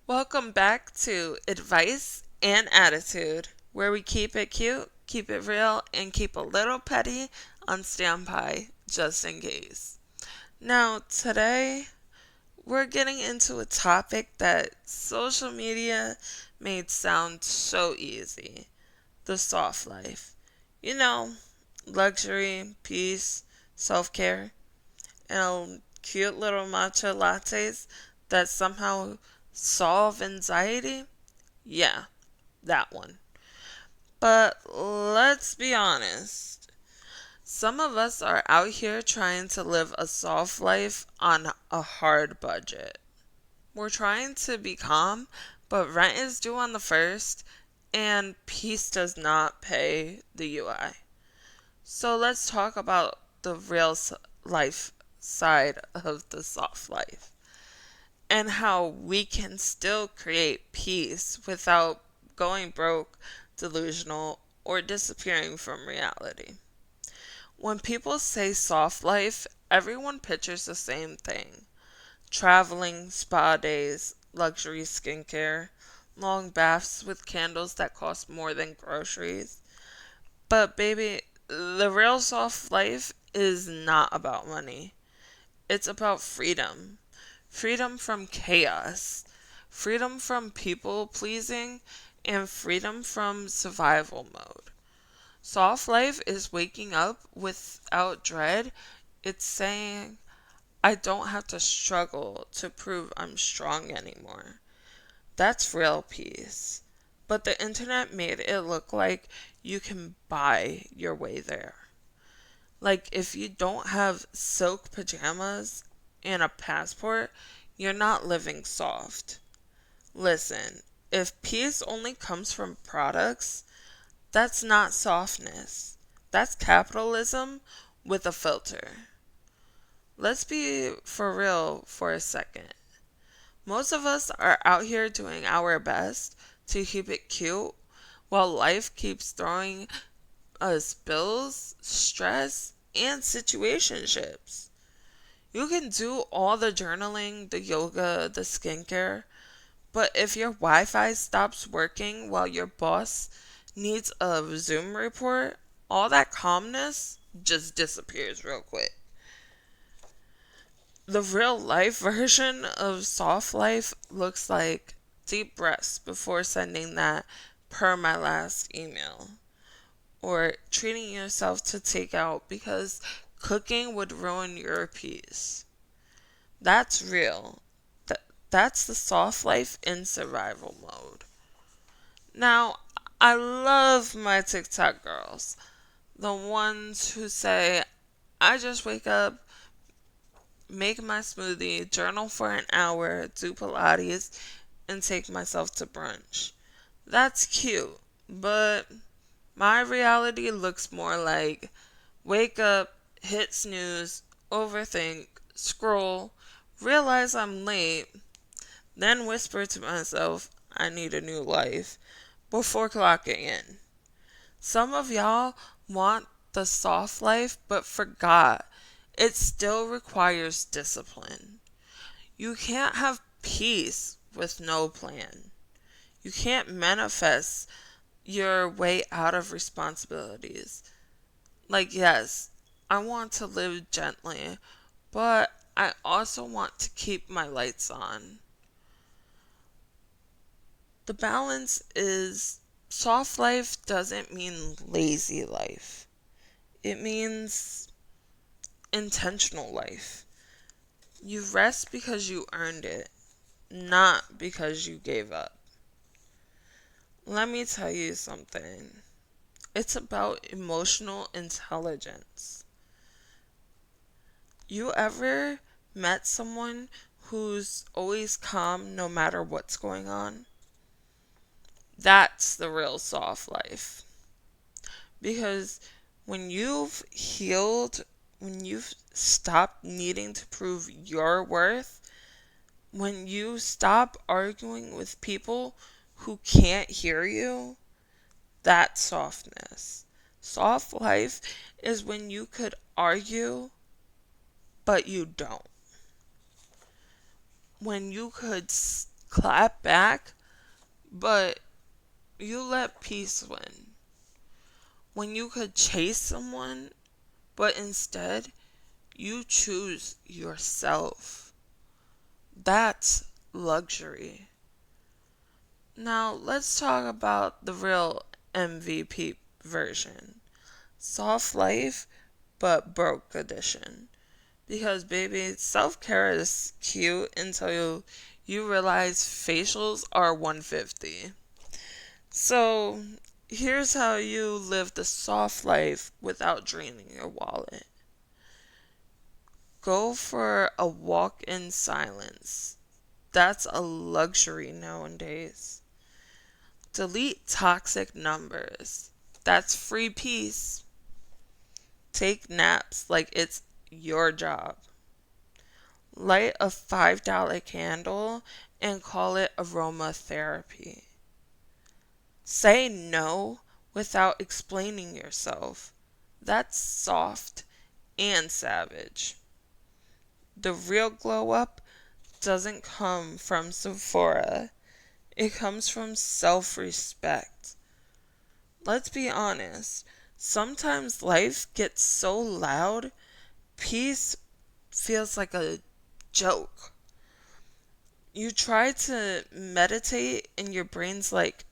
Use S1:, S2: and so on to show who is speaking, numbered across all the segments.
S1: Welcome back to Advice and Attitude, where we keep it cute, keep it real, and keep a little petty on standby just in case. Now, today we're getting into a topic that social media made sound so easy: the soft life. You know, luxury, peace, self care, and cute little matcha lattes that somehow solve anxiety. Yeah, that one. But let's be honest. Some of us are out here trying to live a soft life on a hard budget. We're trying to be calm, but rent is due on the 1st, and peace does not pay the UI. So let's talk about the real life side of the soft life and how we can still create peace without going broke, delusional, or disappearing from reality. When people say soft life, everyone pictures the same thing: traveling, spa days, luxury skincare, long baths with candles that cost more than groceries. But, baby, the real soft life is not about money. It's about freedom. Freedom from chaos, freedom from people pleasing, and freedom from survival mode. Soft life is waking up without dread. It's saying, I don't have to struggle to prove I'm strong anymore. That's real peace. But the internet made it look like you can buy your way there. Like, if you don't have silk pajamas and a passport, you're not living soft. Listen, if peace only comes from products, that's not softness. That's capitalism with a filter. Let's be for real for a second. Most of us are out here doing our best to keep it cute while life keeps throwing us bills, stress, and situationships. You can do all the journaling, the yoga, the skincare, but if your Wi Fi stops working while your boss needs a Zoom report, all that calmness just disappears real quick. The real life version of soft life looks like deep breaths before sending that per my last email, or treating yourself to takeout because cooking would ruin your peace. That's real. That's the soft life in survival mode. Now, I love my TikTok girls. The ones who say, I just wake up, make my smoothie, journal for an hour, do Pilates, and take myself to brunch. That's cute, but my reality looks more like wake up, hit snooze, overthink, scroll, realize I'm late, then whisper to myself, I need a new life, before clocking in. Some of y'all want the soft life but forgot it still requires discipline. You can't have peace with no plan. You can't manifest your way out of responsibilities. Like, yes, I want to live gently, but I also want to keep my lights on. The balance is soft life doesn't mean lazy life, it means intentional life. You rest because you earned it, not because you gave up. Let me tell you something. It's about emotional intelligence. You ever met someone who's always calm no matter what's going on? That's the real soft life. Because when you've healed, when you've stopped needing to prove your worth, when you stop arguing with people who can't hear you, that's softness. Soft life is when you could argue, but you don't. When you could clap back, but you let peace win. When you could chase someone, but instead you choose yourself. That's luxury. Now let's talk about the real MVP version. Soft life, but broke edition. Because baby, self-care is cute until you realize facials are 150. So, here's how you live the soft life without draining your wallet. Go for a walk in silence. That's a luxury nowadays. Delete toxic numbers. That's free peace. Take naps like it's your job. Light a $5 candle and call it aromatherapy. Say no without explaining yourself. That's soft and savage. The real glow up doesn't come from Sephora. It comes from self-respect. Let's be honest. Sometimes life gets so loud, peace feels like a joke. You try to meditate and your brain's like,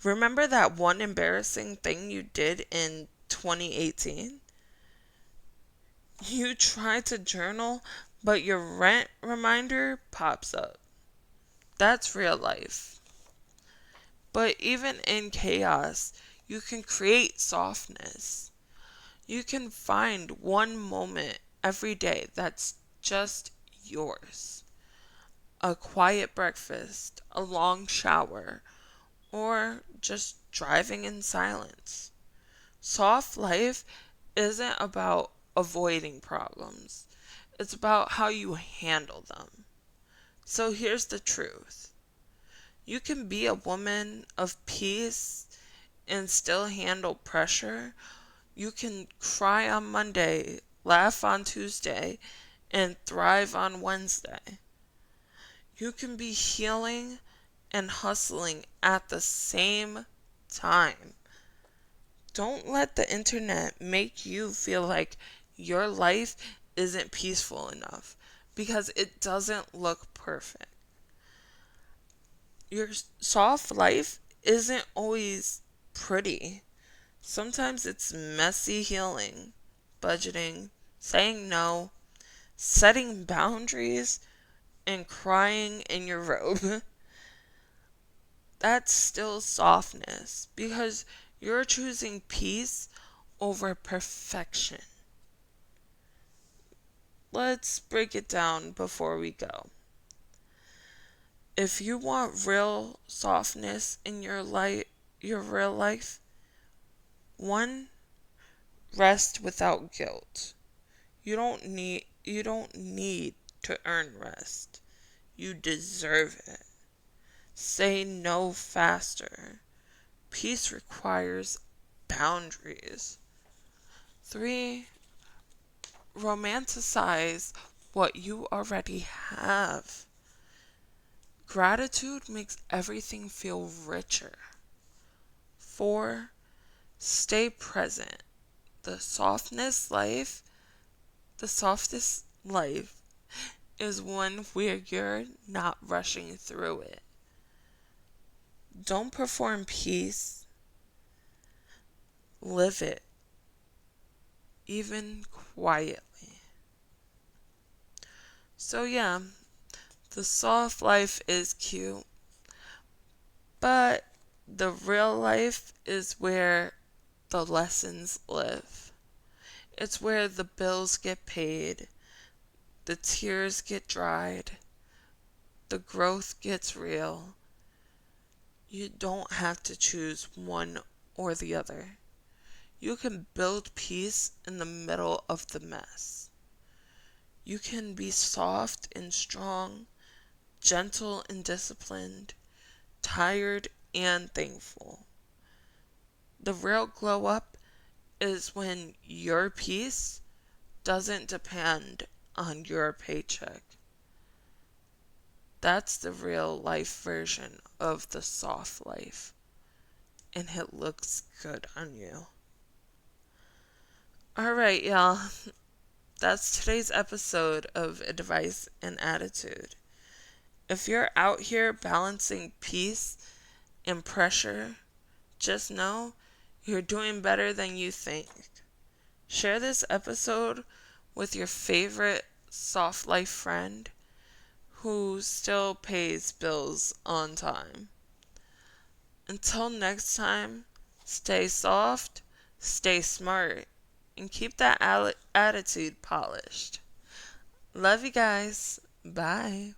S1: remember that one embarrassing thing you did in 2018? You try to journal, but your rent reminder pops up. That's real life. But even in chaos, you can create softness. You can find one moment every day that's just yours. A quiet breakfast, a long shower, or just driving in silence. Soft life isn't about avoiding problems, it's about how you handle them. So here's the truth: you can be a woman of peace and still handle pressure. You can cry on Monday, laugh on Tuesday, and thrive on Wednesday. You can be healing and hustling at the same time. Don't let the internet make you feel like your life isn't peaceful enough, because it doesn't look perfect. Your soft life isn't always pretty. Sometimes it's messy healing, budgeting, saying no, setting boundaries, and crying in your robe. That's still softness because you're choosing peace over perfection. Let's break it down before we go. If you want real softness in your real life, one, rest without guilt. You don't need to earn rest. You deserve it. Say no faster. Peace requires boundaries. 3, romanticize what you already have. Gratitude makes everything feel richer. 4, stay present. The softest life, the softest life is one where you're not rushing through it. Don't perform peace, live it, even quietly. So, yeah, the soft life is cute, but the real life is where the lessons live. It's where the bills get paid, the tears get dried, the growth gets real. You don't have to choose one or the other. You can build peace in the middle of the mess. You can be soft and strong, gentle and disciplined, tired and thankful. The real glow up is when your peace doesn't depend on your paycheck. That's the real life version of the soft life. And it looks good on you. Alright, y'all. That's today's episode of Advice and Attitude. If you're out here balancing peace and pressure, just know you're doing better than you think. Share this episode with your favorite soft life friend who still pays bills on time. Until next time, stay soft, stay smart, and keep that attitude polished. Love you guys. Bye.